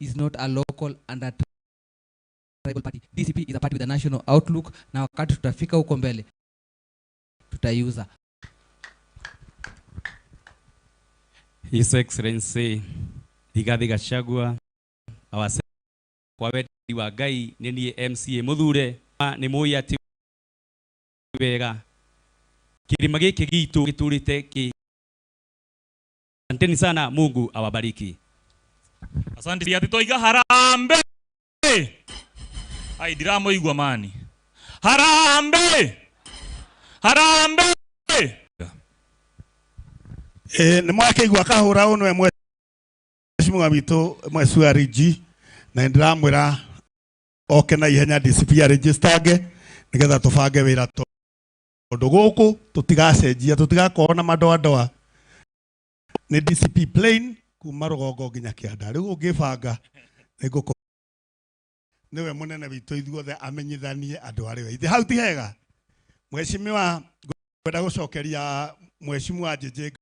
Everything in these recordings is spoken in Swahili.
is not a local and a tribal party. DCP is a party with a national outlook. Na wakati tutafika huko mbele tutaiuza. His Excellency Rigathi Gachagua awase kwa wedi wa Ngai nini MCA muthure ni muyi ati wega kirima giki gitu giturite ki. Asanteni sana, Mungu awabariki. Asante ati toiga harambe. Ai diramo igwa mani. Harambe. Harambe. Ni mwake igwa kahura unwe mweshimwa bitu mwesua rigi na ndiramwira oke na ihenya DCP registerge nigetha tubange wira tondu guku tutigacenjia tutigakona madoa ni DCP plain kuma rugongo nginya kianda riu ungibanga niguko niwe munene bitu ithuothe amenyithanie andu ari we hau ti hega mweshimiwa ngwenda gucokeria mweshimiwa jeje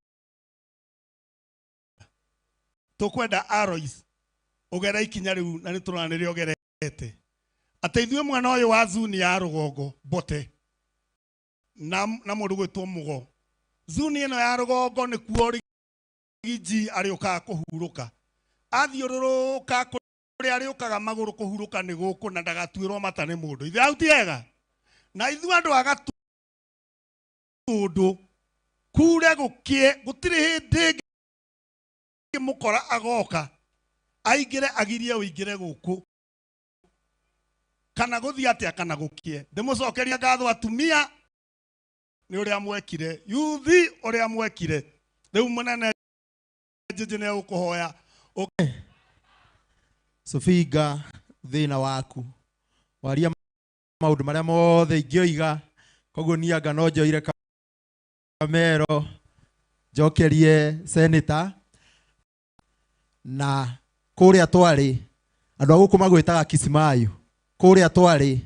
tukwenda Arois ugera ikinya riu na ni turana ri ogerete ateithwe mwana uyu wa zuni ya rugongo bote na mundu gwitwo mugo zuni ino ya rugongo ni kuo Rigiji ariuka kuhuruka athiururuka kuri ariukaga maguru kuhuruka ni guku na ndagatwirwo mata ni mundu ithe au tiega na ithu andu agatundu kure gukie gutiri hindi mukora agoka aingire agirie uingire guku kana guthi atia kana gukie ndimucokeria ngatho atumia ni uria mwekire yuthi uria mwekire riu munene jijine ukuhoya Sofiga thina waku waria maundu maria mothe ingioiga koguo nianga no njoire kamero njokerie senator na kuria twari andu aguku magwitaga Kisimayu kuria twari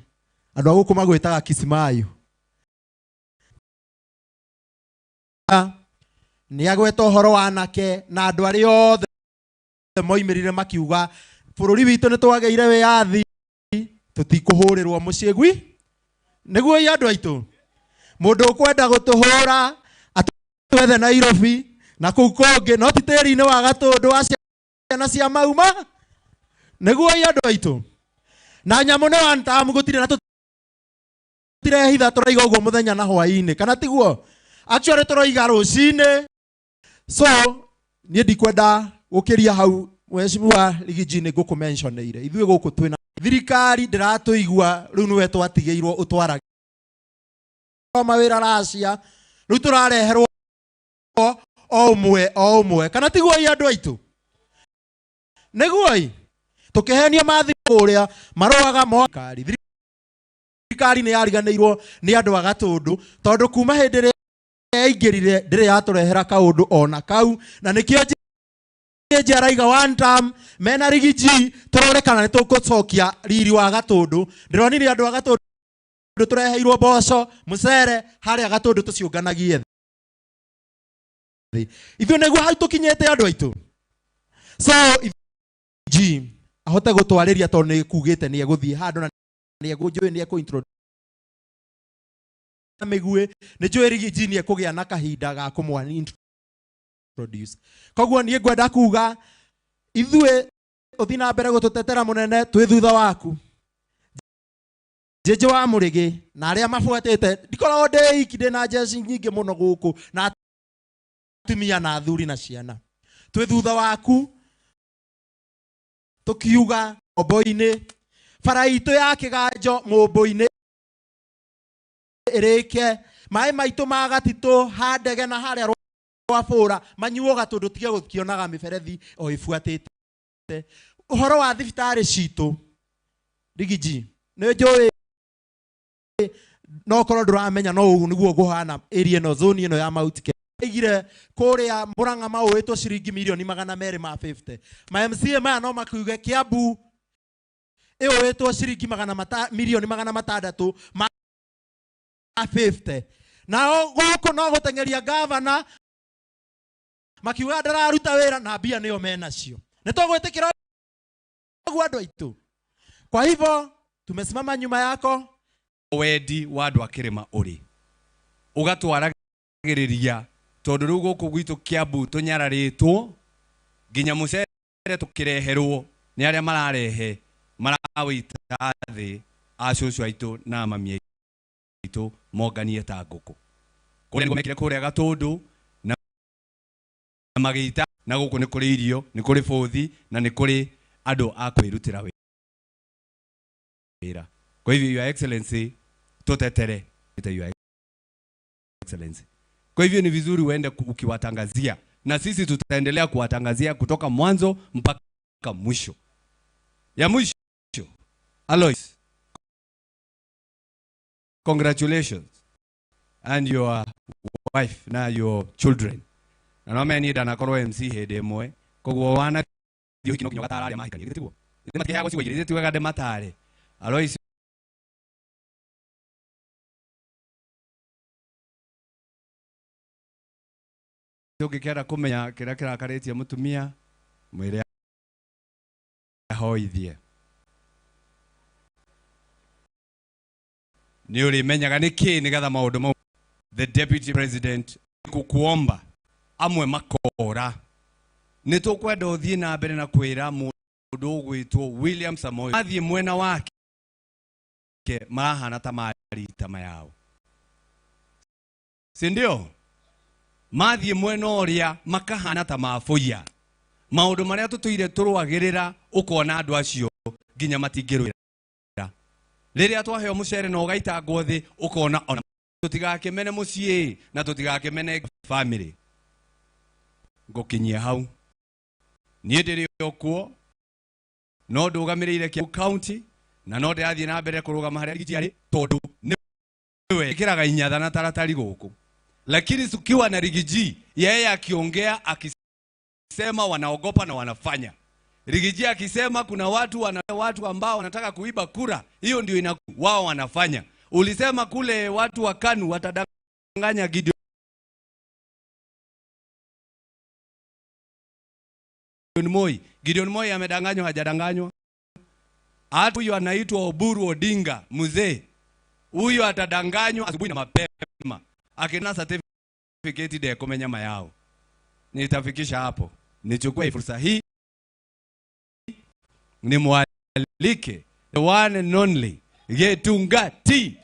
andu aguku magwitaga Kisimayu ni agweta horo wanake na andu ari othe moimirire makiuga bururi witu ni twageire wiathi tutikuhurirwo muciegwi niguo i andu aitu mundu ukwenda gutuhura atwethe Nairobi na kuu kongi no titiri-ini wa Gatundu wa ciana cia mauma niguo i andu aitu na nyamu ni one time gutire na tutirehitha turaiga uguo muthenya na hwaini kana tiguo actually turaiga rucini so ni ndikwenda gukiria hau mweshimiwa Rigiji ni guku mentioneire ithwe guku twina thirikari ndiratuigua riu niwe twatigeirwo utwara mawira racia riu turareherwo o umwe kana tiguo i andu aitu niguo tukihenia mathi kuria maroaga mokari thirikari ni yariganirwo ni andu a Gatundu tondu kuma hindi ingirire ndire yaturehera kaundu ona kau na nikio njaraiga one time mena Rigiji turorekana ni tugucokia riri wa Gatundu ndironire andu a Gatundu tureheirwo mboco mucere haria Gatundu tuciunganagie ithu neguo hau tukinyete andu aitu so Rigiji ahote gutwariria tondu ni kugite ni eguthie handu na ni egunjui ni ekuintroduce megwe ni njui Rigiji ni ekugia na kahinda ga kumwani introduce koguo ni ngwenda kuga ithwe uthi na mbere gututetera munene twi thutha waku jeje wa Murigi na aria mafuatite ndikoragwo ndi iki ndi na jeshi nyingi muno guku na atumia na athuri na ciana twi thutha waku tukiuga Mombo-ini bara itu ya Kiganjo Mombo-ini irike mai maitu ma Gatito handege na haria rwabura manyuo Gatundu tige gukionaga miberethi o ifuatite uhoro wa thibitari citu Rigiji ni njui no korwo nduramenya no ugu niguo guhana area no zone ino ya Mount Kenya igire kuria Murang'a mawitwo ciringi milioni 250 ma MCA maya no makuge Kiambu iyo witwo ciringi milioni 650 na guku no gutengeria governor makiuga ndararuta wira na mbia niyo menacio nitugwitikira naguo andu aitu. Kwa hivyo tumesimama nyuma yako. Wendi wa andu akirima uri ugatwaragiriria tondu riu guku gwitu Kiambu tunyararitwo nginya mucere tukireherwo ni aria mararehe marawita thi acucu aitu na mami aitu monganie ta nguku kuria ngo mekire kuria Gatundu na magita na guku ni kuri irio ni kuri bothi na ni kuri andu a kwirutira wira. Kwa hivyo Your Excellency tutetere Your Excellency. Kwa hivyo ni vizuri uende ukiwatangazia na sisi tutaendelea kuwatangazia kutoka mwanzo mpaka mwisho. Ya mwisho, Alois, congratulations and your wife na your children. Na no meni dana korwo MC hede mwe kogwo wana dio kino kinyo gatara mahika ni gitiguo. Ni matike hago cigwigirite tiwega de matare. Alois ukikera kumenya kira kirakaritie mutumia mwire ahoithie ni uri menyaga niki nigetha maundu mau. The Deputy President kukuomba amwe makora ni tukwenda uthie na mbere na kwira mundu ugwitwo William Samoei athie mwena wake marahana ta marita mayao, si ndio? Mathie mwena uria makahana ta mafuya maundu maria tutuire turwagirira ukona andu acio nginya matingirwira riria twaheo mucere na ugaita ngothi ukona ona tutigakimene mucie na tutigakimene family. Ngukinyia hau nie ndiri okuo no ndugamirire Kiambu County na no ndirathie na mbere kurugama haria Rigiji tondu niwe ikiraga inyatha na taratari guku. Lakini tukiwa na Rigiji yeye akiongea akisema wanaogopa na wanafanya. Rigiji akisema kuna watu ambao wanataka kuiba kura, hiyo ndio wao wanafanya. Ulisema kule watu wa KANU watadanganya Gideon Moi. Gideon Moi amedanganywa hajadanganywa? Hata huyo anaitwa Oburu Odinga mzee, huyo atadanganywa asubuhi na mapema akina certificate de kumenya mayao. Nitafikisha hapo. Nichukue fursa hii ni mwalike the one and only Gitungati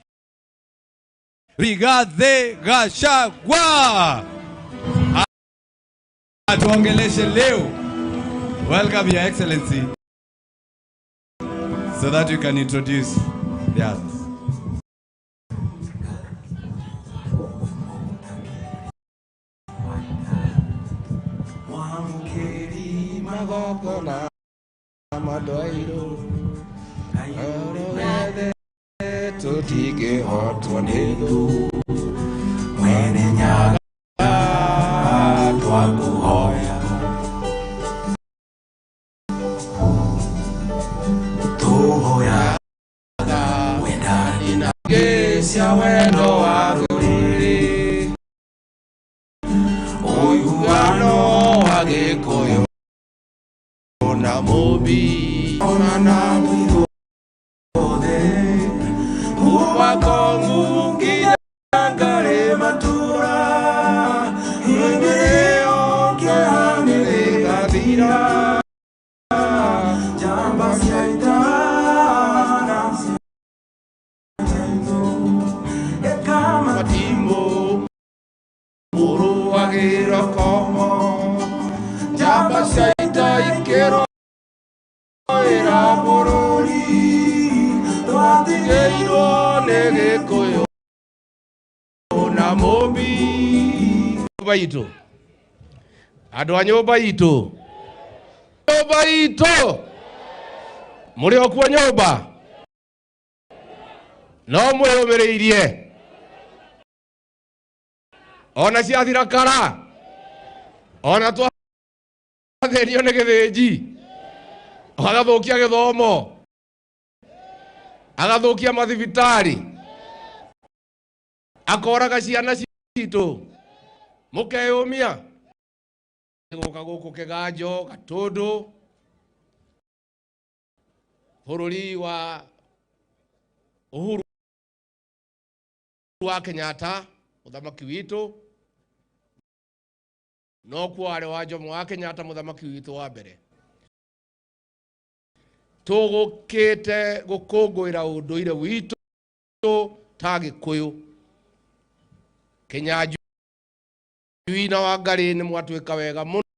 Rigathi Gachagua atuongeleshe leo. Welcome Your Excellency, so that you can introduce the others. Magogona madoiro aurogede tutige hotonido mwene nyaga twakuhoya tuhoya wendani na gesia wendo waruriri oyuano wagikoyo na mobi ona na mwiro de uwa kongu ngire matura ingire oke hamile gadira jamba saitana ekama timbo muru agiro como jamba saita ikero era borori twatigeirwo nĩ Gĩkũyũ na Mũmbi. Nyũmba itũ, andũ a nyũmba itũ, mũrĩ o kuo nyũmba no mwĩrũmĩrĩirie ona ciathira kara ona twatherio nĩ gĩthĩnji agathukia githomo agathukia mathibitari akoraga ciana citu mukeyumia guka guku Kiganjo Gatundu bururi wa Uhuru wa Kenyatta muthamaki witu no kware wa Jomo wa Kenyatta muthamaki witu wa mbere tugukite gukungwira unduire witu ta Gikuyu Kinyanjui na Wangari ni mwatwika wega muno